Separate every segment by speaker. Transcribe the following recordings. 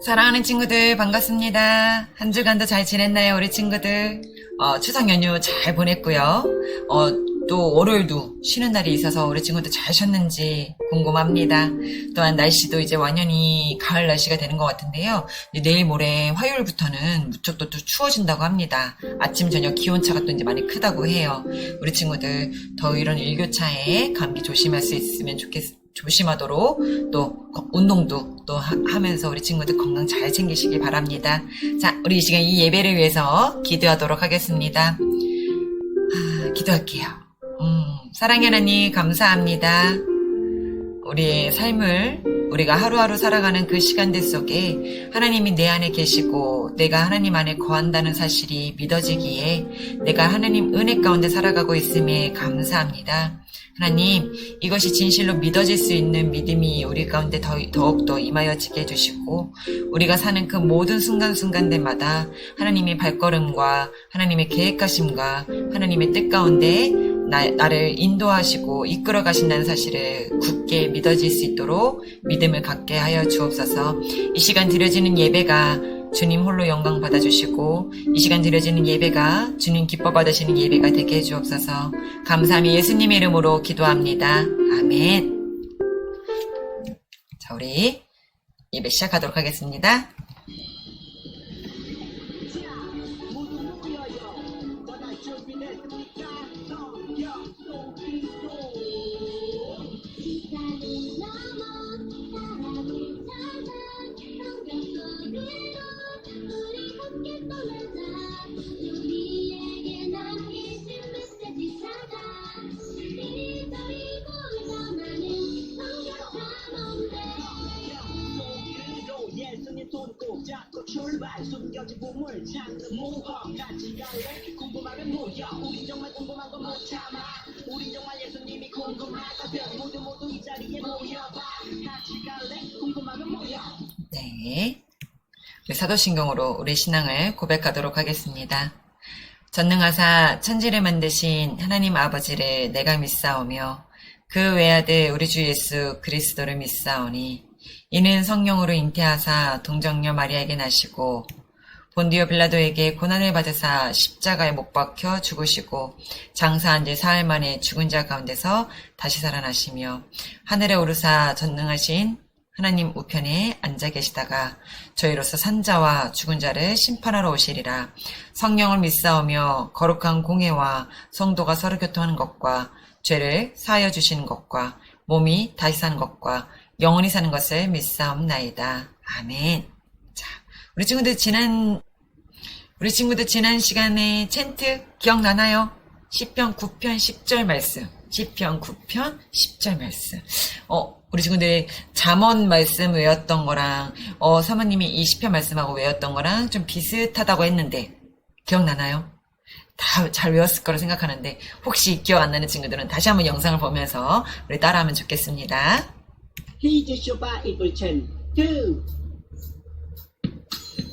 Speaker 1: 사랑하는 친구들 반갑습니다. 한 주간도 잘 지냈나요, 우리 친구들? 추석 연휴 잘 보냈고요. 또 월요일도 쉬는 날이 있어서 우리 친구들 잘 쉬었는지 궁금합니다. 또한 날씨도 이제 완연히 가을 날씨가 되는 것 같은데요. 내일 모레 화요일부터는 무척 또 추워진다고 합니다. 아침 저녁 기온차가 또 이제 많이 크다고 해요. 우리 친구들 더위 이런 일교차에 감기 조심할 수 있으면 조심하도록 또 운동도 또 하면서 우리 친구들 건강 잘 챙기시길 바랍니다. 자, 우리 이 시간 이 예배를 위해서 기도하도록 하겠습니다. 기도할게요. 사랑의 하나님 감사합니다. 우리의 삶을 우리가 하루하루 살아가는 그 시간들 속에 하나님이 내 안에 계시고 내가 하나님 안에 거한다는 사실이 믿어지기에 내가 하나님 은혜 가운데 살아가고 있음에 감사합니다. 하나님, 이것이 진실로 믿어질 수 있는 믿음이 우리 가운데 더욱더 임하여지게 해주시고 우리가 사는 그 모든 순간순간들마다 하나님의 발걸음과 하나님의 계획하심과 하나님의 뜻 가운데 나를 인도하시고 이끌어 가신다는 사실을 굳게 믿어질 수 있도록 믿음을 갖게 하여 주옵소서. 이 시간 드려지는 예배가 주님 홀로 영광 받아주시고 이 시간 드려지는 예배가 주님 기뻐 받으시는 예배가 되게 해주옵소서. 감사함이 예수님의 이름으로 기도합니다. 아멘. 자, 우리 예배 시작하도록 하겠습니다.
Speaker 2: 출발 숨겨진 보물 찾는 모험 같이 갈래 궁금하면 모여 우리 정말 궁금한 건 못 참아 우리 정말 예수님이 궁금하다면 모두 이 자리에 모여봐 같이 갈래 궁금하면 모여.
Speaker 1: 네, 우리 사도신경으로 우리 신앙을 고백하도록 하겠습니다. 전능하사 천지를 만드신 하나님 아버지를 내가 믿사오며 그 외아들 우리 주 예수 그리스도를 믿사오니 이는 성령으로 잉태하사 동정녀 마리아에게 나시고 본디오 빌라도에게 고난을 받으사 십자가에 못 박혀 죽으시고 장사한 지 사흘 만에 죽은 자 가운데서 다시 살아나시며 하늘에 오르사 전능하신 하나님 우편에 앉아 계시다가 저희로서 산자와 죽은 자를 심판하러 오시리라. 성령을 믿사오며 거룩한 공회와 성도가 서로 교통하는 것과 죄를 사하여 주시는 것과 몸이 다시 사는 것과 영원히 사는 것을 믿사옵나이다. 아멘. 자, 우리 친구들 지난 시간에 챈트 기억나나요? 시편 9편 10절 말씀. 시편 9편 10절 말씀. 우리 친구들이 잠언 말씀 외웠던 거랑 사모님이 이 시편 말씀하고 외웠던 거랑 좀 비슷하다고 했는데 기억나나요? 다 잘 외웠을 거라 생각하는데 혹시 기억 안 나는 친구들은 다시 한번 영상을 보면서 우리 따라하면 좋겠습니다.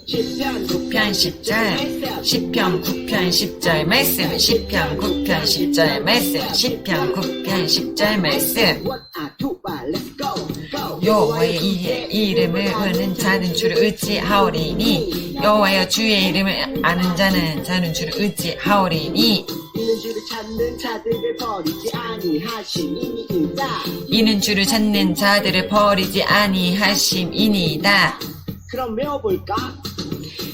Speaker 1: 시편 9편 10절 시편 9편 10절 말씀 시편 9편 10절 말씀 시편 9편 10절 말씀 여호와의 이름을 아는 자는 주를 의지하오리니 여호와여 주의 이름을 아는 자는 주를 의지하오리니 이는 주를 찾는 자들을 버리지 아니하심이니이다.
Speaker 2: 그럼 외워볼까?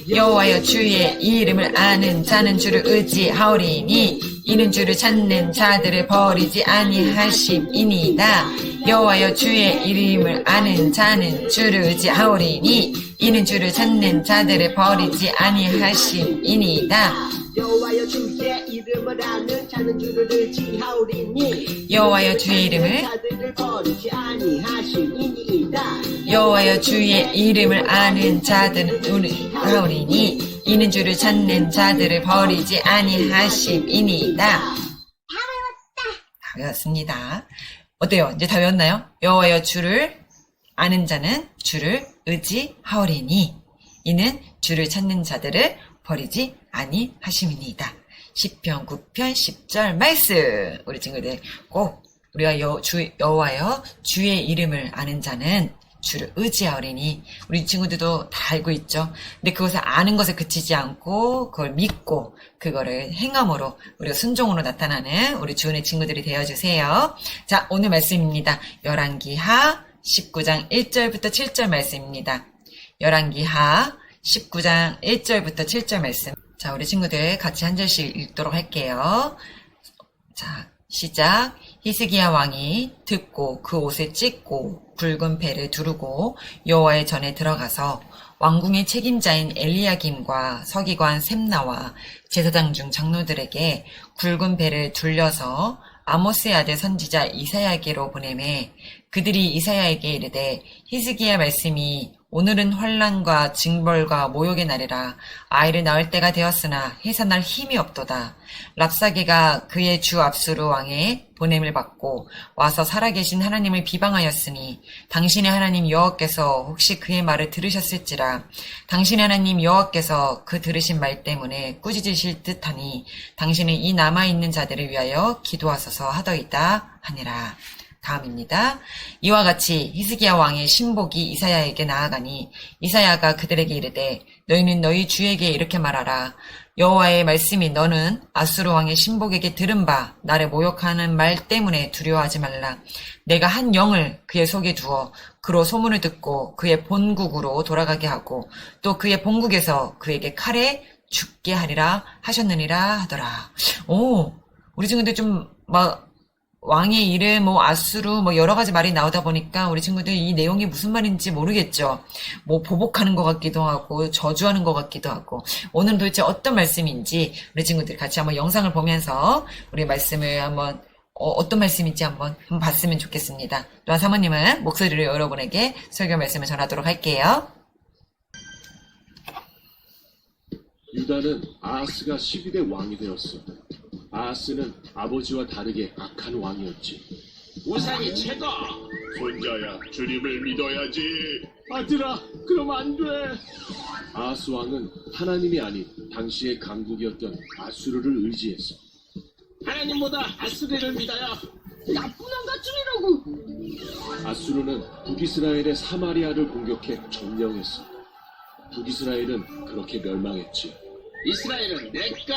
Speaker 1: 여호와여 주의 이름을 아는 자는 주를 의지하오리니 이는 주를 찾는 자들을 버리지 아니하심이니이다. 여호와여 주의 이름을 아는 자는 주를 의지하오리니 이는 주를 찾는 자들을 버리지 아니하심이니이다.
Speaker 2: 여호와여 주의 이름을 아는 자는 주를 의지하오리니
Speaker 1: 여호와여 주의 이름을
Speaker 2: 자들을 버리지 아니하심이니이다.
Speaker 1: 여호와여 주의 이름을 아는 자들은 의지하오리니 이는 주를 찾는 자들을 버리지 아니하심이니이다. 다 외웠습니다. 어때요? 이제 다 외웠나요? 여호와여 주를 아는 자는 주를 의지하오리니 이는 주를 찾는 자들을 버리지 아니하심이니이다. 시편 9편 10절 말씀. 우리 친구들 꼭 우리가 여호와여 주의 이름을 아는 자는 주를 의지하오리니. 우리 친구들도 다 알고 있죠. 근데 그것을 아는 것에 그치지 않고 그걸 믿고 그거를 행함으로 우리가 순종으로 나타나는 우리 주은의 친구들이 되어주세요. 자, 오늘 말씀입니다. 열왕기하 19장 1절부터 7절 말씀입니다. 열왕기하 19장 1절부터 7절 말씀. 자, 우리 친구들 같이 한 절씩 읽도록 할게요. 자, 시작. 히스기야 왕이 듣고 그 옷에 찢고 굵은 배를 두르고 여호와의 전에 들어가서 왕궁의 책임자인 엘리야김과 서기관 셈나와 제사장 중 장로들에게 굵은 배를 둘려서 아모스의 아들 선지자 이사야에게로 보내매 그들이 이사야에게 이르되 히스기야 말씀이 오늘은 환난과 징벌과 모욕의 날이라. 아이를 낳을 때가 되었으나 해산할 힘이 없도다. 랍사게가 그의 주 압수르 왕의 보냄을 받고 와서 살아계신 하나님을 비방하였으니 당신의 하나님 여호와께서 혹시 그의 말을 들으셨을지라. 당신의 하나님 여호와께서 그 들으신 말 때문에 꾸짖으실 듯하니 당신은 이 남아있는 자들을 위하여 기도하소서 하더이다 하니라. 다음입니다. 이와 같이 히스기야 왕의 신복이 이사야에게 나아가니 이사야가 그들에게 이르되 너희는 너희 주에게 이렇게 말하라. 여호와의 말씀이 너는 아수르 왕의 신복에게 들은 바 나를 모욕하는 말 때문에 두려워하지 말라. 내가 한 영을 그의 속에 두어 그로 소문을 듣고 그의 본국으로 돌아가게 하고 또 그의 본국에서 그에게 칼에 죽게 하리라 하셨느니라 하더라. 오, 우리 친구들 좀 왕의 이름, 아수르, 여러 가지 말이 나오다 보니까 우리 친구들 이 내용이 무슨 말인지 모르겠죠. 보복하는 것 같기도 하고, 저주하는 것 같기도 하고, 오늘은 도대체 어떤 말씀인지 우리 친구들이 같이 한번 영상을 보면서 우리 말씀을 한번, 어떤 말씀인지 한번 봤으면 좋겠습니다. 또한 사모님은 목소리를 여러분에게 설교 말씀을 전하도록 할게요.
Speaker 3: 유다는 아하스가 12대 왕이 되었어. 아하스는 아버지와 다르게 악한 왕이었지.
Speaker 2: 우상이 최고.
Speaker 4: 손자야, 주님을 믿어야지.
Speaker 3: 아들아, 그러면 안 돼. 아하스 왕은 하나님이 아닌 당시의 강국이었던 아수르를 의지했어.
Speaker 2: 하나님보다 아수르를 믿어요. 나쁜 왕가쯤이라고.
Speaker 3: 아수르는 북이스라엘의 사마리아를 공격해 점령했어. 북이스라엘은 그렇게 멸망했지.
Speaker 2: 이스라엘은 내꺼.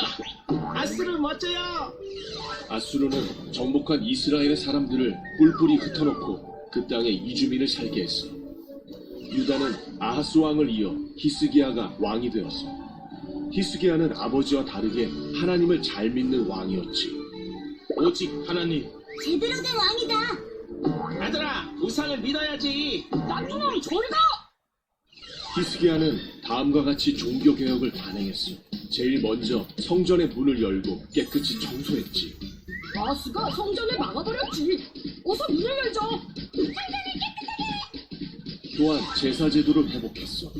Speaker 2: 아수르 멋져요.
Speaker 3: 아수르는 정복한 이스라엘의 사람들을 뿔뿔이 흩어놓고 그 땅에 이주민을 살게 했어. 유다는 아하스 왕을 이어 히스기야가 왕이 되었어. 히스기야는 아버지와 다르게 하나님을 잘 믿는 왕이었지.
Speaker 2: 오직 하나님.
Speaker 5: 제대로 된 왕이다.
Speaker 2: 아들아, 우상을 믿어야지.
Speaker 5: 나쁜 놈 저리 가.
Speaker 3: 히스기야는 다음과 같이 종교개혁을 단행했어. 제일 먼저 성전의 문을 열고 깨끗이 청소했지.
Speaker 5: 아스가 성전을 막아버렸지. 어서 문을 열자.
Speaker 3: 또한 제사 제도를 회복했어.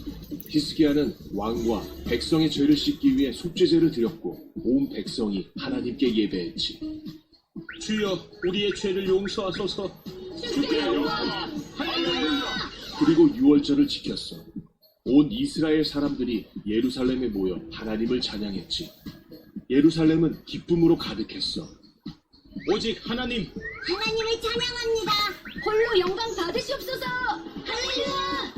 Speaker 3: 히스기야는 왕과 백성의 죄를 씻기 위해 속죄제를 드렸고 온 백성이 하나님께 예배했지.
Speaker 2: 주여, 우리의 죄를 용서하소서.
Speaker 5: 주께 영광. 할렐루야.
Speaker 3: 그리고 유월절을 지켰어. 온 이스라엘 사람들이 예루살렘에 모여 하나님을 찬양했지. 예루살렘은 기쁨으로 가득했어.
Speaker 2: 오직 하나님.
Speaker 5: 하나님을 찬양합니다. 홀로 영광 받으시옵소서. 할렐루야.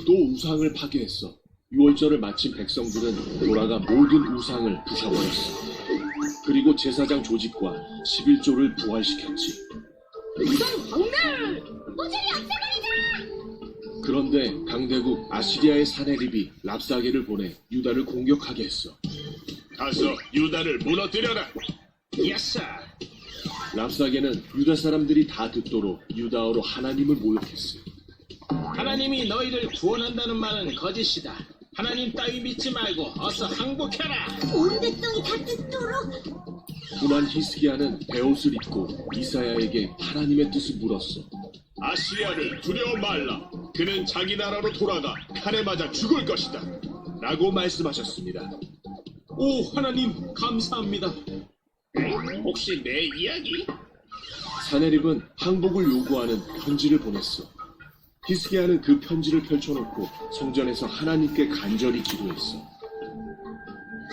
Speaker 3: 또 우상을 파괴했어. 유월절을 마친 백성들은 돌아가 모든 우상을 부셔버렸어. 그리고 제사장 조직과 11조를 부활시켰지.
Speaker 5: 우상 광멸. 모조리 없애버리자.
Speaker 3: 그런데 강대국 아시리아의 사네립이 랍사게를 보내 유다를 공격하게 했어.
Speaker 4: 가서 유다를 무너뜨려라.
Speaker 2: 예스.
Speaker 3: 랍사게는 유다 사람들이 다 듣도록 유다어로 하나님을 모욕했어.
Speaker 2: 하나님이 너희를 구원한다는 말은 거짓이다. 하나님 따위 믿지 말고 어서 항복해라.
Speaker 5: 온 백성이 다 듣도록.
Speaker 3: 분한 히스기야는 베옷을 입고 이사야에게 하나님의 뜻을 물었어.
Speaker 4: 아시리아를 두려워 말라. 그는 자기 나라로 돌아가 칼에 맞아 죽을 것이다. 라고 말씀하셨습니다.
Speaker 2: 오, 하나님 감사합니다. 혹시 내 이야기?
Speaker 3: 사네립은 항복을 요구하는 편지를 보냈어. 히스기야는 그 편지를 펼쳐놓고 성전에서 하나님께 간절히 기도했어.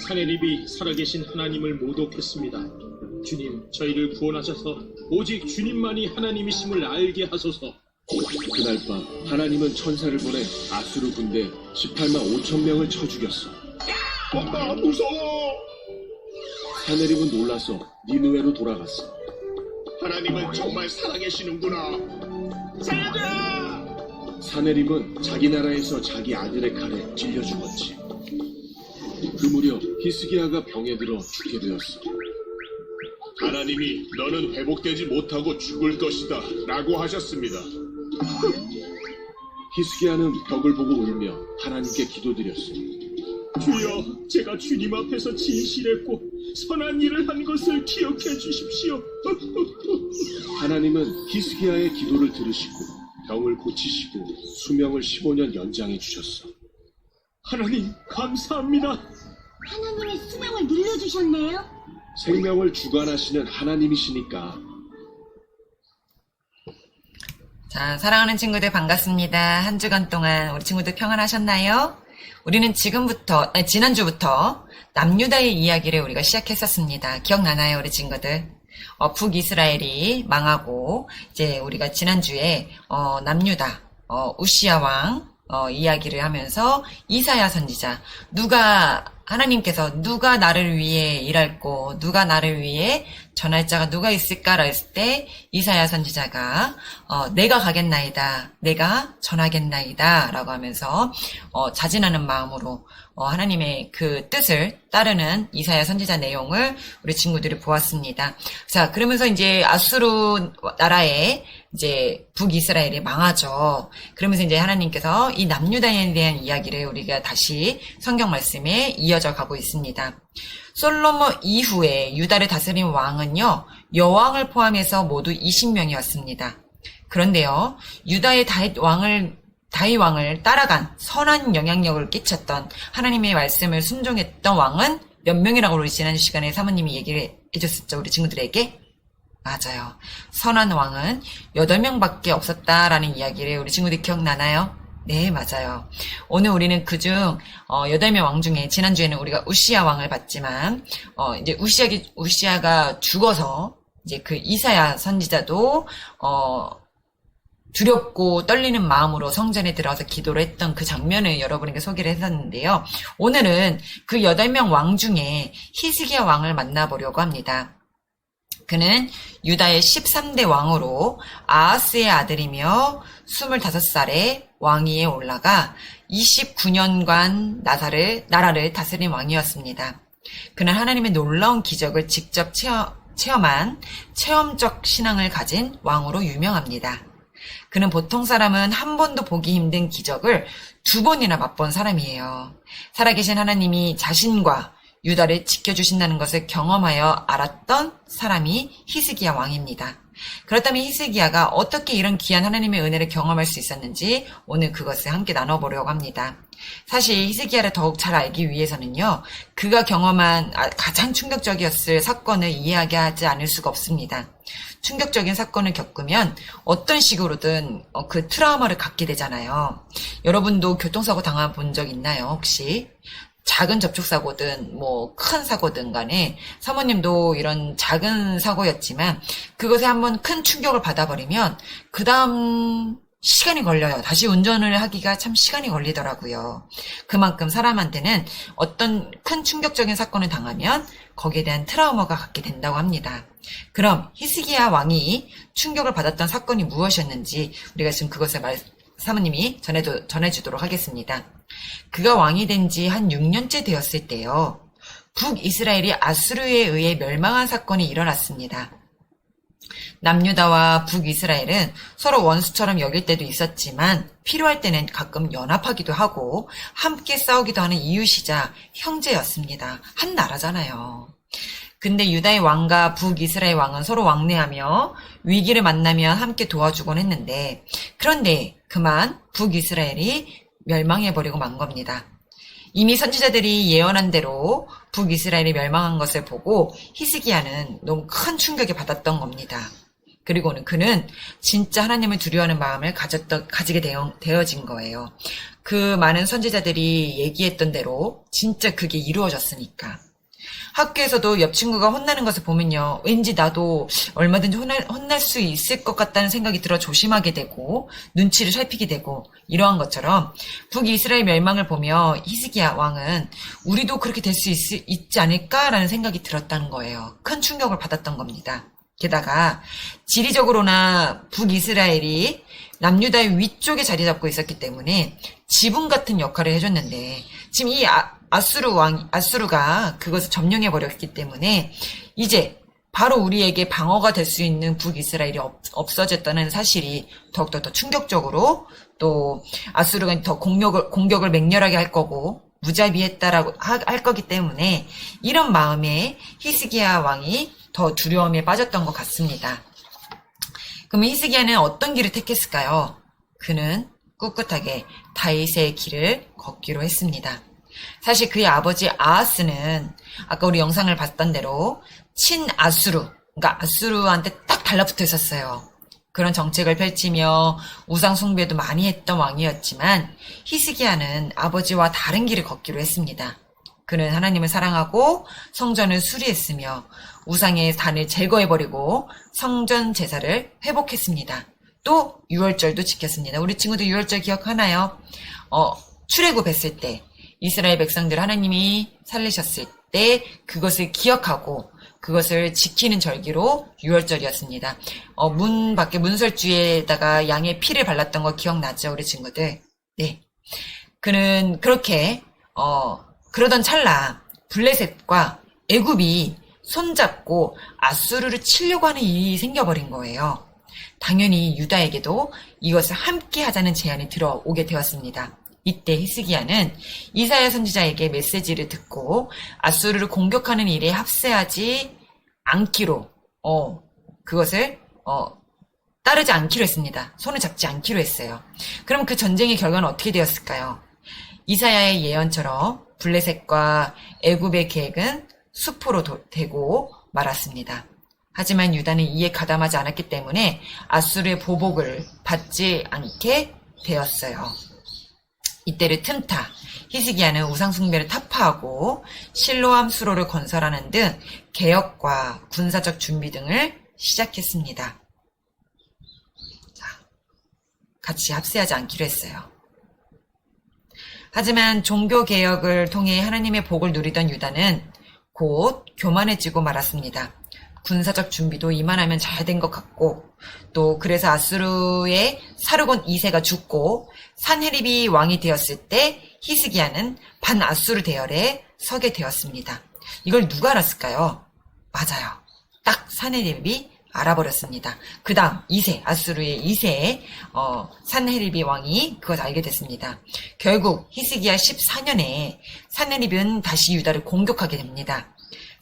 Speaker 2: 사내립이 살아계신 하나님을 모독했습니다. 주님, 저희를 구원하셔서 오직 주님만이 하나님이심을 알게 하소서.
Speaker 3: 그날 밤 하나님은 천사를 보내 아수르 군대 18만 5천 명을 쳐 죽였어.
Speaker 4: 엄마 무서워.
Speaker 3: 사내립은 놀라서 니느웨로 돌아갔어.
Speaker 4: 하나님은 정말 살아계시는구나. 살려줘.
Speaker 3: 사내립은 자기 나라에서 자기 아들의 칼에 찔려 죽었지. 그 무렵 히스기야가 병에 들어 죽게 되었어.
Speaker 4: 하나님이 너는 회복되지 못하고 죽을 것이다 라고 하셨습니다.
Speaker 3: 히스기야는 벽을 보고 울며 하나님께 기도드렸어.
Speaker 4: 주여, 제가 주님 앞에서 진실했고 선한 일을 한 것을 기억해 주십시오.
Speaker 3: 하나님은 히스기야의 기도를 들으시고 병을 고치시고 수명을 15년 연장해 주셨어.
Speaker 4: 하나님 감사합니다.
Speaker 5: 하나님이 수명을 늘려주셨네요.
Speaker 3: 생명을 주관하시는 하나님이시니까.
Speaker 1: 자, 사랑하는 친구들 반갑습니다. 한 주간 동안 우리 친구들 평안하셨나요? 우리는 지난주부터 남유다의 이야기를 우리가 시작했었습니다. 기억나나요, 우리 친구들? 북이스라엘이 망하고, 이제 우리가 지난주에, 남유다, 우시야 왕, 이야기를 하면서 이사야 선지자, 하나님께서 누가 나를 위해 일할고, 누가 나를 위해 전할 자가 누가 있을까라 했을 때, 이사야 선지자가, 내가 가겠나이다, 내가 전하겠나이다, 라고 하면서, 자진하는 마음으로, 하나님의 그 뜻을 따르는 이사야 선지자 내용을 우리 친구들이 보았습니다. 자, 그러면서 이제 아수르 나라에 이제 북이스라엘이 망하죠. 그러면서 이제 하나님께서 이 남유다에 대한 이야기를 우리가 다시 성경 말씀에 이어져 가고 있습니다. 솔로몬 이후에 유다를 다스린 왕은요, 여왕을 포함해서 모두 20명이었습니다. 그런데요, 유다의 다윗 왕을 따라간 선한 영향력을 끼쳤던 하나님의 말씀을 순종했던 왕은 몇 명이라고 우리 지난 시간에 사모님이 얘기를 해줬었죠, 우리 친구들에게? 맞아요. 선한 왕은 8명밖에 없었다라는 이야기를 우리 친구들 기억나나요? 네, 맞아요. 오늘 우리는 그중 8명 왕 중에 지난주에는 우리가 우시야 왕을 봤지만 이제 우시야가 죽어서 이제 그 이사야 선지자도 두렵고 떨리는 마음으로 성전에 들어가서 기도를 했던 그 장면을 여러분에게 소개를 했었는데요. 오늘은 그 8명 왕 중에 히스기야 왕을 만나보려고 합니다. 그는 유다의 13대 왕으로 아하스의 아들이며 25살에 왕위에 올라가 29년간 나라를 다스린 왕이었습니다. 그는 하나님의 놀라운 기적을 직접 체험한 체험적 신앙을 가진 왕으로 유명합니다. 그는 보통 사람은 한 번도 보기 힘든 기적을 2번이나 맛본 사람이에요. 살아계신 하나님이 자신과 유다를 지켜주신다는 것을 경험하여 알았던 사람이 히스기야 왕입니다. 그렇다면 히스기야가 어떻게 이런 귀한 하나님의 은혜를 경험할 수 있었는지 오늘 그것을 함께 나눠보려고 합니다. 사실 히스기야를 더욱 잘 알기 위해서는요, 그가 경험한 가장 충격적이었을 사건을 이해하게 하지 않을 수가 없습니다. 충격적인 사건을 겪으면 어떤 식으로든 그 트라우마를 갖게 되잖아요. 여러분도 교통사고 당해본 적 있나요, 혹시? 작은 접촉사고든 큰 사고든 간에 사모님도 이런 작은 사고였지만 그것에 한번 큰 충격을 받아버리면 그 다음 시간이 걸려요. 다시 운전을 하기가 참 시간이 걸리더라고요. 그만큼 사람한테는 어떤 큰 충격적인 사건을 당하면 거기에 대한 트라우마가 갖게 된다고 합니다. 그럼 히스기야 왕이 충격을 받았던 사건이 무엇이었는지 우리가 지금 그것을 사모님이 전해주도록 하겠습니다. 그가 왕이 된 지 한 6년째 되었을 때요, 북이스라엘이 아수르에 의해 멸망한 사건이 일어났습니다. 남유다와 북이스라엘은 서로 원수처럼 여길 때도 있었지만 필요할 때는 가끔 연합하기도 하고 함께 싸우기도 하는 이웃이자 형제였습니다. 한 나라잖아요. 근데 유다의 왕과 북이스라엘 왕은 서로 왕래하며 위기를 만나면 함께 도와주곤 했는데, 그런데 그만 북이스라엘이 멸망해버리고 만 겁니다. 이미 선지자들이 예언한 대로 북이스라엘이 멸망한 것을 보고 히스기야는 너무 큰 충격을 받았던 겁니다. 그리고는 그는 진짜 하나님을 두려워하는 마음을 가지게 되어진 거예요. 그 많은 선지자들이 얘기했던 대로 진짜 그게 이루어졌으니까. 학교에서도 옆 친구가 혼나는 것을 보면요. 왠지 나도 얼마든지 혼날 수 있을 것 같다는 생각이 들어 조심하게 되고 눈치를 살피게 되고 이러한 것처럼 북이스라엘 멸망을 보며 히스기야 왕은 우리도 그렇게 될 수 있지 않을까라는 생각이 들었다는 거예요. 큰 충격을 받았던 겁니다. 게다가 지리적으로나 북이스라엘이 남유다의 위쪽에 자리 잡고 있었기 때문에 지붕 같은 역할을 해줬는데 지금 이 아수르가 그것을 점령해 버렸기 때문에 이제 바로 우리에게 방어가 될 수 있는 북이스라엘이 없어졌다는 사실이 더욱더 더 충격적으로 또 아수르가 더 공격을 맹렬하게 할 거고 무자비했다라고 할 거기 때문에 이런 마음에 히스기야 왕이 더 두려움에 빠졌던 것 같습니다. 그럼 히스기야는 어떤 길을 택했을까요? 그는 꿋꿋하게 다윗의 길을 걷기로 했습니다. 사실 그의 아버지 아하스는 아까 우리 영상을 봤던 대로 친아수르, 그러니까 아수르한테 딱 달라붙어 있었어요. 그런 정책을 펼치며 우상 숭배도 많이 했던 왕이었지만 히스기야는 아버지와 다른 길을 걷기로 했습니다. 그는 하나님을 사랑하고 성전을 수리했으며 우상의 단을 제거해버리고 성전 제사를 회복했습니다. 또 유월절도 지켰습니다. 우리 친구들 유월절 기억하나요? 출애굽했을 때 이스라엘 백성들 하나님이 살리셨을 때 그것을 기억하고 그것을 지키는 절기로 유월절이었습니다. 문 밖에 문설주에다가 양의 피를 발랐던 거 기억나죠, 우리 친구들? 네. 그는 그렇게 그러던 찰나 블레셋과 애굽이 손잡고 아수르를 치려고 하는 일이 생겨버린 거예요. 당연히 유다에게도 이것을 함께 하자는 제안이 들어오게 되었습니다. 이때 히스기야는 이사야 선지자에게 메시지를 듣고 아수르를 공격하는 일에 합세하지 않기로 그것을 따르지 않기로 했습니다. 손을 잡지 않기로 했어요. 그럼 그 전쟁의 결과는 어떻게 되었을까요? 이사야의 예언처럼 블레셋과 애굽의 계획은 수포로 되고 말았습니다. 하지만 유다는 이에 가담하지 않았기 때문에 아수르의 보복을 받지 않게 되었어요. 이때를 틈타 히스기야는 우상숭배를 타파하고 실로암 수로를 건설하는 등 개혁과 군사적 준비 등을 시작했습니다. 자, 같이 합세하지 않기로 했어요. 하지만 종교개혁을 통해 하나님의 복을 누리던 유다는 곧 교만해지고 말았습니다. 군사적 준비도 이만하면 잘 된 것 같고 또 그래서 아수르의 사르곤 2세가 죽고 산헤립이 왕이 되었을 때 히스기야는 반아수르 대열에 서게 되었습니다. 이걸 누가 알았을까요? 맞아요. 딱 산헤립이 알아버렸습니다. 그 다음 2세, 아수르의 2세 산헤립이 왕이 그것 알게 됐습니다. 결국 히스기야 14년에 산헤립은 다시 유다를 공격하게 됩니다.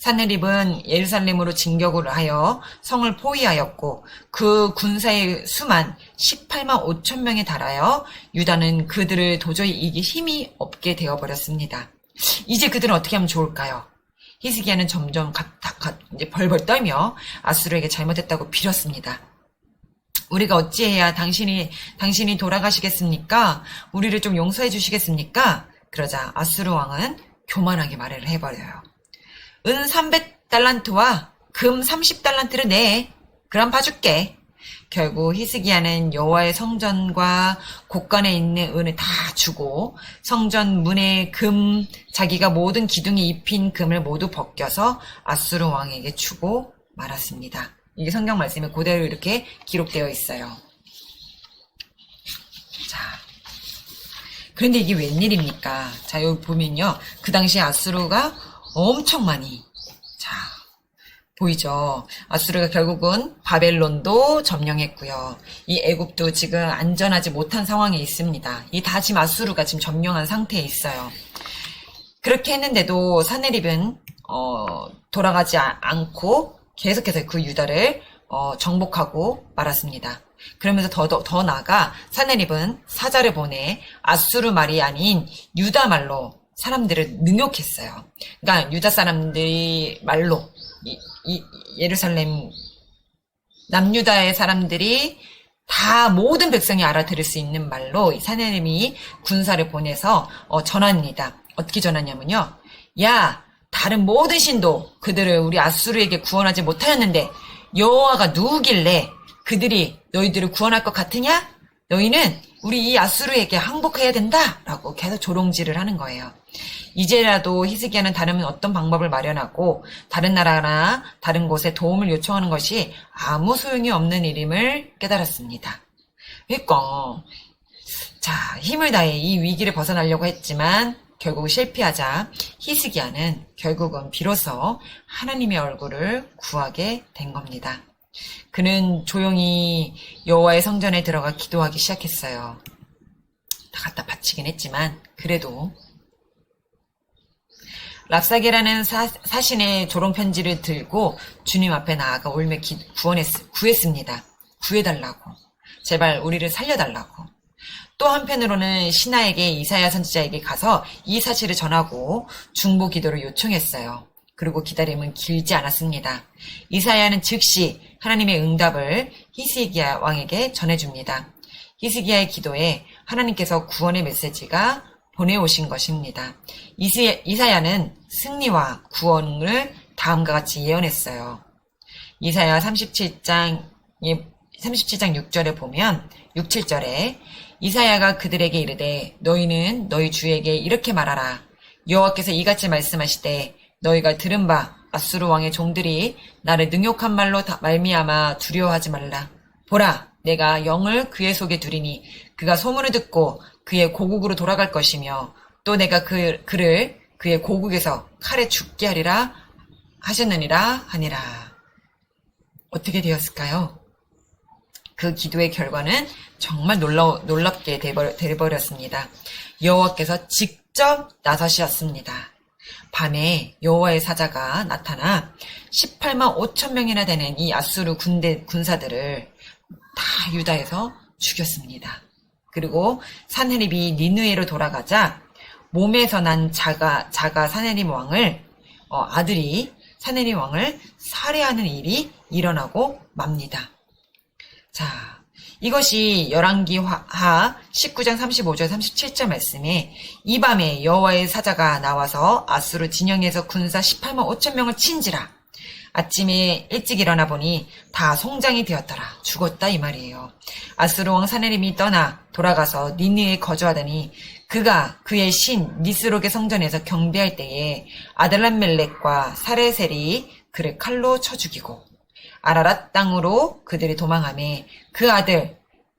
Speaker 1: 산헤립은 예루살렘으로 진격을 하여 성을 포위하였고 그 군사의 수만 18만 5천 명에 달하여 유다는 그들을 도저히 이길 힘이 없게 되어버렸습니다. 이제 그들은 어떻게 하면 좋을까요? 히스기야는 점점 이제 벌벌 떨며 아수르에게 잘못했다고 빌었습니다. 우리가 어찌해야 당신이 돌아가시겠습니까? 우리를 좀 용서해 주시겠습니까? 그러자 아수르 왕은 교만하게 말을 해버려요. 은 300달란트와 금 30달란트를 내. 그럼 봐줄게. 결국 히스기야는 여호와의 성전과 곳간에 있는 은을 다 주고 성전 문의 금, 자기가 모든 기둥에 입힌 금을 모두 벗겨서 아수르 왕에게 주고 말았습니다. 이게 성경 말씀에 그대로 이렇게 기록되어 있어요. 자, 그런데 이게 웬일입니까? 자, 여기 보면요. 그 당시 아수르가 엄청 많이, 자, 보이죠? 아수르가 결국은 바벨론도 점령했고요. 이 애굽도 지금 안전하지 못한 상황에 있습니다. 이 다 지금 아수르가 지금 점령한 상태에 있어요. 그렇게 했는데도 산헤립은 돌아가지 않고 계속해서 그 유다를 정복하고 말았습니다. 그러면서 더 나아가 산헤립은 사자를 보내 아수르 말이 아닌 유다 말로 사람들을 능욕했어요. 그러니까 유다 사람들이 말로 예루살렘 남유다의 사람들이 다 모든 백성이 알아들을 수 있는 말로 이 산헤립이 군사를 보내서 전합니다. 어떻게 전하냐면요. 야, 다른 모든 신도 그들을 우리 아수르에게 구원하지 못하였는데 여호와가 누구길래 그들이 너희들을 구원할 것 같으냐? 너희는 우리 이 아수르에게 항복해야 된다 라고 계속 조롱질을 하는 거예요. 이제라도 히스기야는 다른 어떤 방법을 마련하고 다른 나라나 다른 곳에 도움을 요청하는 것이 아무 소용이 없는 일임을 깨달았습니다. 그러니까 자, 힘을 다해 이 위기를 벗어나려고 했지만 결국 실패하자 히스기야는 결국은 비로소 하나님의 얼굴을 구하게 된 겁니다. 그는 조용히 여호와의 성전에 들어가 기도하기 시작했어요. 다 갖다 바치긴 했지만 그래도 랍사게라는 사신의 조롱편지를 들고 주님 앞에 나아가 울며 구했습니다. 구해달라고. 제발 우리를 살려달라고. 또 한편으로는 신하에게 이사야 선지자에게 가서 이 사실을 전하고 중보 기도를 요청했어요. 그리고 기다림은 길지 않았습니다. 이사야는 즉시 하나님의 응답을 히스기야 왕에게 전해줍니다. 히스기야의 기도에 하나님께서 구원의 메시지가 보내오신 것입니다. 이사야는 승리와 구원을 다음과 같이 예언했어요. 이사야 37장 6절에 보면 6, 7절에 이사야가 그들에게 이르되 너희는 너희 주에게 이렇게 말하라. 여호와께서 이같이 말씀하시되 너희가 들은 바 아수르 왕의 종들이 나를 능욕한 말로 말미암아 두려워하지 말라. 보라, 내가 영을 그의 속에 두리니 그가 소문을 듣고 그의 고국으로 돌아갈 것이며 또 내가 그를 그의 고국에서 칼에 죽게 하리라 하셨느니라 하니라. 어떻게 되었을까요? 그 기도의 결과는 정말 놀랍게 되어버렸습니다. 여호와께서 직접 나서셨습니다. 밤에 여호와의 사자가 나타나 18만 5천 명이나 되는 이 아수르 군사들을 다 유다에서 죽였습니다. 그리고 사네립이 니느웨로 돌아가자 몸에서 난 자가 사네립 왕을 아들이 사네립 왕을 살해하는 일이 일어나고 맙니다. 자, 이것이 열왕기하 19장 35절 37절 말씀에 이 밤에 여호와의 사자가 나와서 아수르 진영에서 군사 18만 5천 명을 친지라. 아침에 일찍 일어나 보니 다 송장이 되었더라. 죽었다 이 말이에요. 아수르 왕 사네립이 떠나 돌아가서 니느웨에 거주하더니 그가 그의 신 니스록의 성전에서 경배할 때에 아들람멜렉과 사레셀이 그를 칼로 쳐 죽이고 아라랏 땅으로 그들이 도망하매 그 아들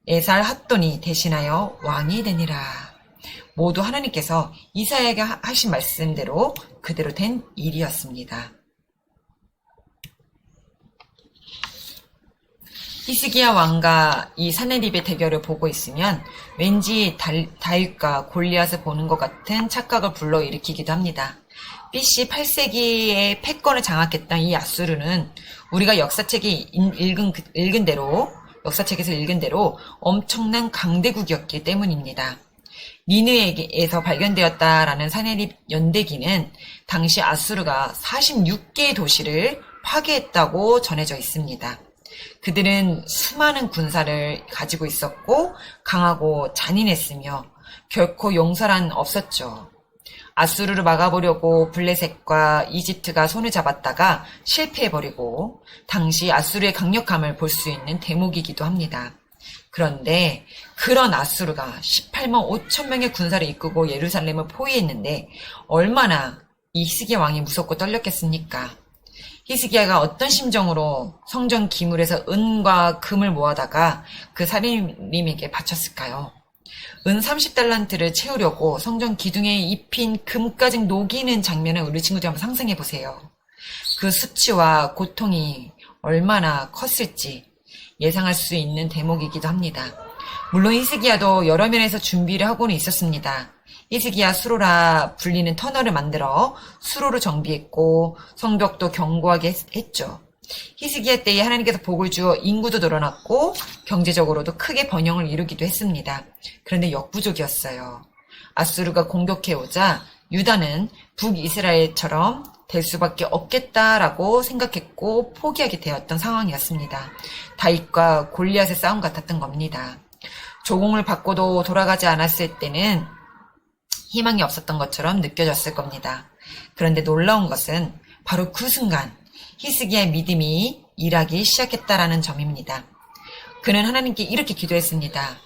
Speaker 1: 에살 핫돈이 대신하여 왕이 되니라. 모두 하나님께서 이사야에게 하신 말씀대로 그대로 된 일이었습니다. 히스기야 왕과 이 사네립의 대결을 보고 있으면 왠지 다윗과 골리앗을 보는 것 같은 착각을 불러일으키기도 합니다. BC 8세기에 패권을 장악했던 이 아수르는 우리가 역사책에서 읽은 대로 엄청난 강대국이었기 때문입니다. 니느웨에서 발견되었다라는 사네립 연대기는 당시 아수르가 46개의 도시를 파괴했다고 전해져 있습니다. 그들은 수많은 군사를 가지고 있었고 강하고 잔인했으며 결코 용서란 없었죠. 아수르를 막아보려고 블레셋과 이집트가 손을 잡았다가 실패해버리고 당시 아수르의 강력함을 볼 수 있는 대목이기도 합니다. 그런데 그런 아수르가 18만 5천 명의 군사를 이끌고 예루살렘을 포위했는데 얼마나 이 히스기야 왕이 무섭고 떨렸겠습니까? 히스기야가 어떤 심정으로 성전 기물에서 은과 금을 모아다가 그 살인님에게 바쳤을까요? 은 30달란트를 채우려고 성전 기둥에 입힌 금까지 녹이는 장면을 우리 친구들 한번 상상해 보세요. 그 수치와 고통이 얼마나 컸을지 예상할 수 있는 대목이기도 합니다. 물론 히스기야도 여러 면에서 준비를 하고는 있었습니다. 히스기야 수로라 불리는 터널을 만들어 수로를 정비했고 성벽도 견고하게 했죠. 히스기야 때에 하나님께서 복을 주어 인구도 늘어났고 경제적으로도 크게 번영을 이루기도 했습니다. 그런데 역부족이었어요. 아수르가 공격해오자 유다는 북이스라엘처럼 될 수밖에 없겠다라고 생각했고 포기하게 되었던 상황이었습니다. 다윗과 골리앗의 싸움 같았던 겁니다. 조공을 받고도 돌아가지 않았을 때는 희망이 없었던 것처럼 느껴졌을 겁니다. 그런데 놀라운 것은 바로 그 순간 히스기야의 믿음이 일하기 시작했다라는 점입니다. 그는 하나님께 이렇게 기도했습니다.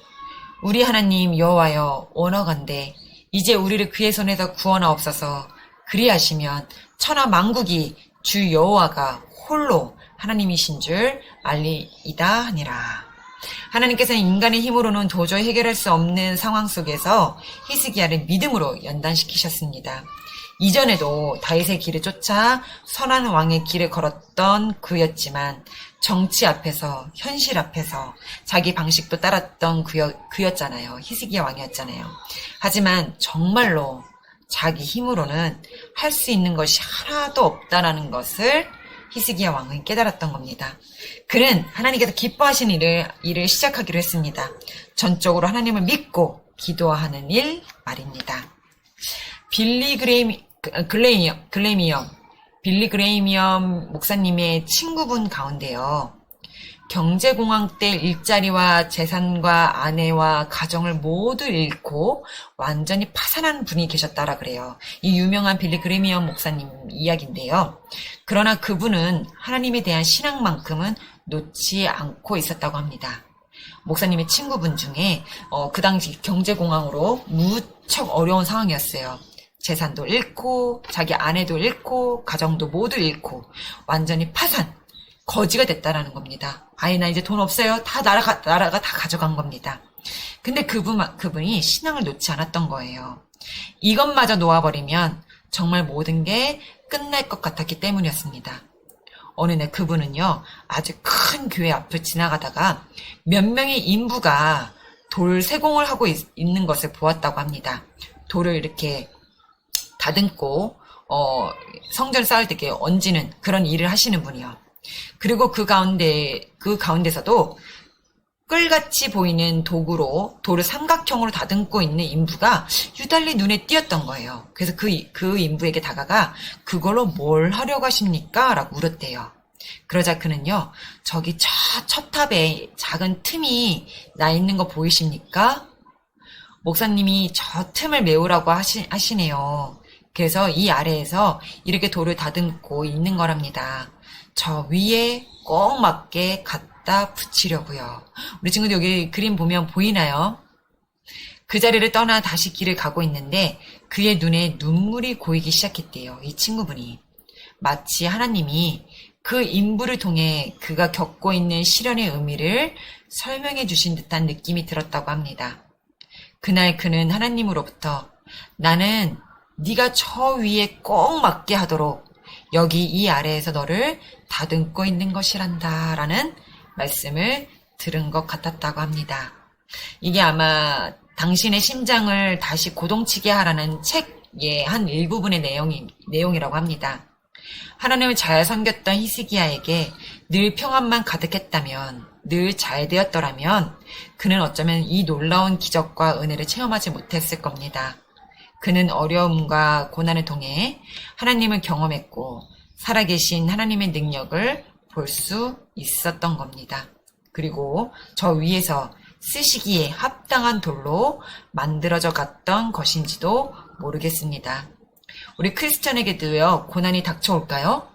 Speaker 1: 우리 하나님 여호와여, 원하건대 이제 우리를 그의 손에서 구원하옵소서. 그리하시면 천하 만국이 주 여호와가 홀로 하나님이신 줄 알리이다 하니라. 하나님께서는 인간의 힘으로는 도저히 해결할 수 없는 상황 속에서 히스기야를 믿음으로 연단시키셨습니다. 이전에도 다윗의 길을 쫓아 선한 왕의 길을 걸었던 그였지만 정치 앞에서, 현실 앞에서 자기 방식도 따랐던 그였잖아요. 히스기야 왕이었잖아요. 하지만 정말로 자기 힘으로는 할 수 있는 것이 하나도 없다라는 것을 히스기야 왕은 깨달았던 겁니다. 그는 하나님께서 기뻐하시는 일을 시작하기로 했습니다. 전적으로 하나님을 믿고 기도하는 일 말입니다. 빌리 그레이미엄 목사님의 친구분 가운데요. 경제공황 때 일자리와 재산과 아내와 가정을 모두 잃고 완전히 파산한 분이 계셨다라 그래요. 이 유명한 빌리 그레이미엄 목사님 이야기인데요. 그러나 그분은 하나님에 대한 신앙만큼은 놓지 않고 있었다고 합니다. 목사님의 친구분 중에 그 당시 경제공황으로 무척 어려운 상황이었어요. 재산도 잃고 자기 아내도 잃고 가정도 모두 잃고 완전히 파산, 거지가 됐다라는 겁니다. 아이 나 이제 돈 없어요. 다 나라가 다 가져간 겁니다. 근데 그분이 신앙을 놓지 않았던 거예요. 이것마저 놓아버리면 정말 모든 게 끝날 것 같았기 때문이었습니다. 어느 날 그분은요, 아주 큰 교회 앞을 지나가다가 몇 명의 인부가 돌 세공을 하고 있는 것을 보았다고 합니다. 돌을 이렇게 다듬고 성전 쌓을 때 이렇게 얹는 그런 일을 하시는 분이요. 그리고 그 가운데서도 끌같이 보이는 도구로 돌을 삼각형으로 다듬고 있는 인부가 유달리 눈에 띄었던 거예요. 그래서 그 인부에게 다가가 그걸로 뭘 하려고 하십니까? 라고 물었대요. 그러자 그는요, 저기 저 첩탑에 작은 틈이 나 있는 거 보이십니까? 목사님이 저 틈을 메우라고 하시네요. 그래서 이 아래에서 이렇게 돌을 다듬고 있는 거랍니다. 저 위에 꼭 맞게 갖다 붙이려고요. 우리 친구들 여기 그림 보면 보이나요? 그 자리를 떠나 다시 길을 가고 있는데 그의 눈에 눈물이 고이기 시작했대요. 이 친구분이. 마치 하나님이 그 인부를 통해 그가 겪고 있는 시련의 의미를 설명해 주신 듯한 느낌이 들었다고 합니다. 그날 그는 하나님으로부터 나는 네가 저 위에 꼭 맞게 하도록 여기 이 아래에서 너를 다듬고 있는 것이란다 라는 말씀을 들은 것 같았다고 합니다. 이게 아마 당신의 심장을 다시 고동치게 하라는 책의 한 일부분의 내용이라고 합니다. 하나님을 잘 섬겼던 히스기야에게 늘 평안만 가득했다면, 늘 잘 되었더라면 그는 어쩌면 이 놀라운 기적과 은혜를 체험하지 못했을 겁니다. 그는 어려움과 고난을 통해 하나님을 경험했고 살아계신 하나님의 능력을 볼 수 있었던 겁니다. 그리고 저 위에서 쓰시기에 합당한 돌로 만들어져 갔던 것인지도 모르겠습니다. 우리 크리스천에게도요, 고난이 닥쳐올까요?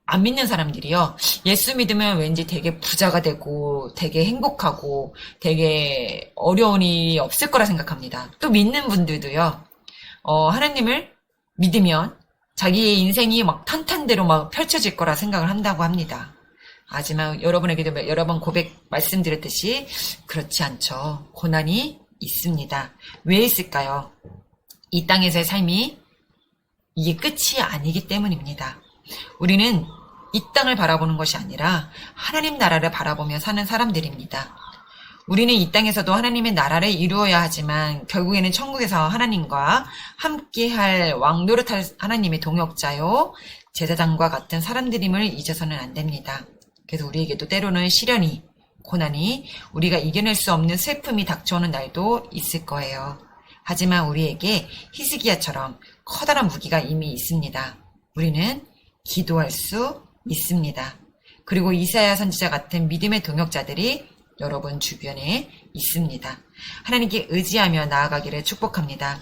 Speaker 1: 안 믿는 사람들이요, 예수 믿으면 왠지 되게 부자가 되고 되게 행복하고 되게 어려운 일이 없을 거라 생각합니다. 또 믿는 분들도요, 하나님을 믿으면 자기의 인생이 막 탄탄대로 막 펼쳐질 거라 생각을 한다고 합니다. 하지만 여러분에게도 여러 번 말씀드렸듯이 그렇지 않죠. 고난이 있습니다. 왜 있을까요? 이 땅에서의 삶이 이게 끝이 아니기 때문입니다. 우리는 이 땅을 바라보는 것이 아니라 하나님 나라를 바라보며 사는 사람들입니다. 우리는 이 땅에서도 하나님의 나라를 이루어야 하지만 결국에는 천국에서 하나님과 함께할 왕노릇할 하나님의 동역자요, 제사장과 같은 사람들임을 잊어서는 안 됩니다. 그래서 우리에게도 때로는 시련이, 고난이, 우리가 이겨낼 수 없는 슬픔이 닥쳐오는 날도 있을 거예요. 하지만 우리에게 히스기야처럼 커다란 무기가 이미 있습니다. 우리는 기도할 수 있습니다. 그리고 이사야 선지자 같은 믿음의 동역자들이 여러분 주변에 있습니다. 하나님께 의지하며 나아가기를 축복합니다.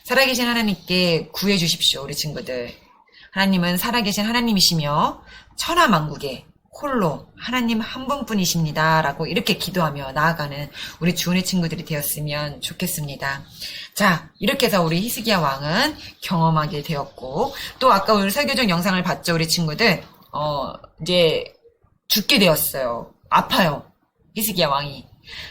Speaker 1: 살아계신 하나님께 구해주십시오, 우리 친구들. 하나님은 살아계신 하나님이시며 천하만국에 홀로 하나님 한 분뿐이십니다. 라고 이렇게 기도하며 나아가는 우리 주은의 친구들이 되었으면 좋겠습니다. 자, 이렇게 해서 우리 히스기야 왕은 경험하게 되었고, 또 아까 우리 설교적 영상을 봤죠, 우리 친구들. 이제 죽게 되었어요. 아파요, 히스기야 왕이.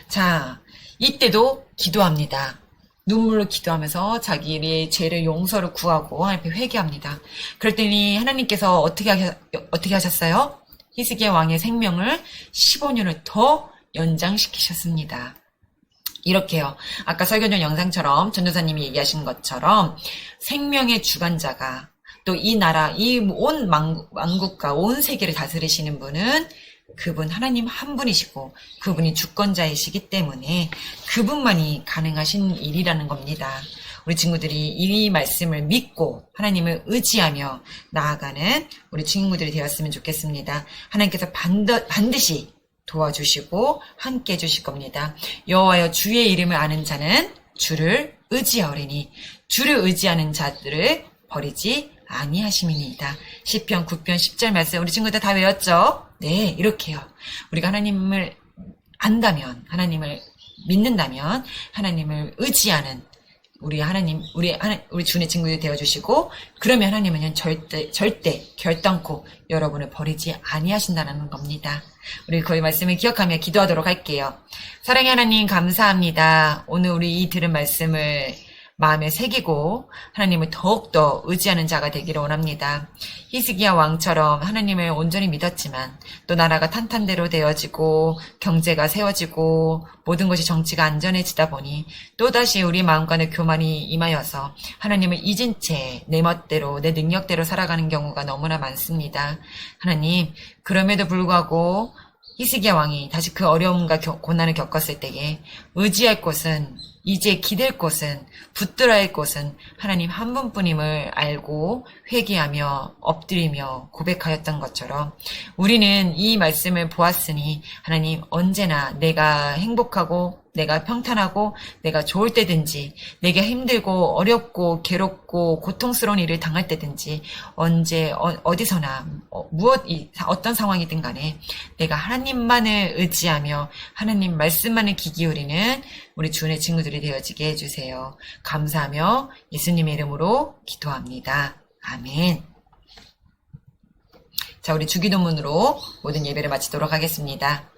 Speaker 1: 자, 이때도 기도합니다. 눈물로 기도하면서 자기의 죄를 용서를 구하고 하나님께 회개합니다. 그랬더니 하나님께서 어떻게 하셨어요? 히스기야 왕의 생명을 15년을 더 연장시키셨습니다. 이렇게요. 아까 설교전 영상처럼 전도사님이 얘기하신 것처럼 생명의 주관자가 또 이 나라, 이 온 왕국과 온 세계를 다스리시는 분은 그분 하나님 한 분이시고 그분이 주권자이시기 때문에 그분만이 가능하신 일이라는 겁니다. 우리 친구들이 이 말씀을 믿고 하나님을 의지하며 나아가는 우리 친구들이 되었으면 좋겠습니다. 하나님께서 반드시 도와주시고 함께 해주실 겁니다. 여호와여 주의 이름을 아는 자는 주를 의지하오리니 주를 의지하는 자들을 버리지 아니하심이니이다. 시편 9편 10절 말씀 우리 친구들 다 외웠죠? 네, 이렇게요. 우리가 하나님을 안다면, 하나님을 믿는다면, 하나님을 의지하는 우리 하나님, 우리 주의 친구들이 되어주시고, 그러면 하나님은 절대 결단코 여러분을 버리지 아니하신다는 겁니다. 우리 그 말씀을 기억하며 기도하도록 할게요. 사랑의 하나님 감사합니다. 오늘 우리 이 들은 말씀을 마음에 새기고 하나님을 더욱더 의지하는 자가 되기를 원합니다. 히스기야 왕처럼 하나님을 온전히 믿었지만 또 나라가 탄탄대로 되어지고 경제가 세워지고 모든 것이 정치가 안전해지다 보니 또다시 우리 마음과의 교만이 임하여서 하나님을 잊은 채 내 멋대로 내 능력대로 살아가는 경우가 너무나 많습니다. 하나님, 그럼에도 불구하고 히스기야 왕이 다시 그 어려움과 고난을 겪었을 때에 의지할 곳은 이제 기댈 곳은 붙들어야 할 곳은 하나님 한 분뿐임을 알고 회개하며 엎드리며 고백하였던 것처럼 우리는 이 말씀을 보았으니 하나님 언제나 내가 행복하고 내가 평탄하고 내가 좋을 때든지 내가 힘들고 어렵고 괴롭고 고통스러운 일을 당할 때든지 언제 어디서나 어떤 상황이든 간에 내가 하나님만을 의지하며 하나님 말씀만을 귀 기울이는 우리 주은의 친구들이 되어지게 해주세요. 감사하며 예수님의 이름으로 기도합니다. 아멘. 자, 우리 주기도문으로 모든 예배를 마치도록 하겠습니다.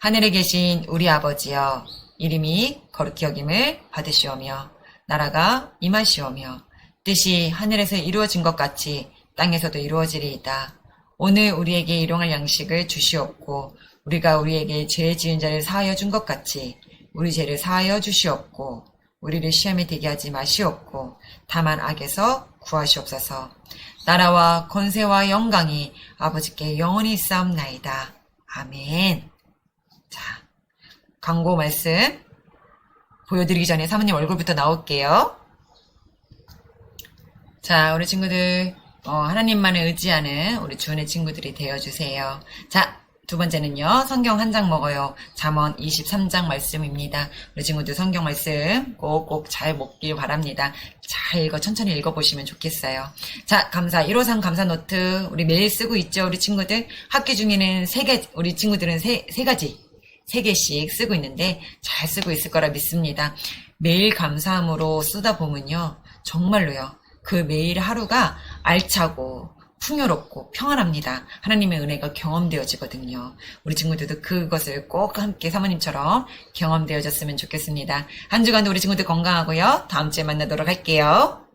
Speaker 1: 하늘에 계신 우리 아버지여, 이름이 거룩히 여김을 받으시오며 나라가 임하시오며 뜻이 하늘에서 이루어진 것 같이 땅에서도 이루어지리이다. 오늘 우리에게 일용할 양식을 주시옵고 우리가 우리에게 죄 지은 자를 사하여 준 것 같이 우리 죄를 사하여 주시옵고 우리를 시험에 들게 하지 마시옵고 다만 악에서 구하시옵소서. 나라와 권세와 영광이 아버지께 영원히 있사옵나이다. 아멘. 자, 광고 말씀 보여드리기 전에 사모님 얼굴부터 나올게요. 자, 우리 친구들 하나님만을 의지하는 우리 주은의 친구들이 되어주세요. 자, 두 번째는요. 성경 한 장 먹어요. 잠언 23장 말씀입니다. 우리 친구들 성경 말씀 꼭꼭 잘 먹길 바랍니다. 잘 천천히 읽어보시면 좋겠어요. 자, 감사 153 감사 노트 우리 매일 쓰고 있죠. 우리 친구들 학기 중에는 우리 친구들은 세 개씩 쓰고 있는데 잘 쓰고 있을 거라 믿습니다. 매일 감사함으로 쓰다 보면요. 정말로요. 그 매일 하루가 알차고 풍요롭고 평안합니다. 하나님의 은혜가 경험되어지거든요. 우리 친구들도 그것을 꼭 함께 사모님처럼 경험되어졌으면 좋겠습니다. 한 주간도 우리 친구들 건강하고요. 다음 주에 만나도록 할게요.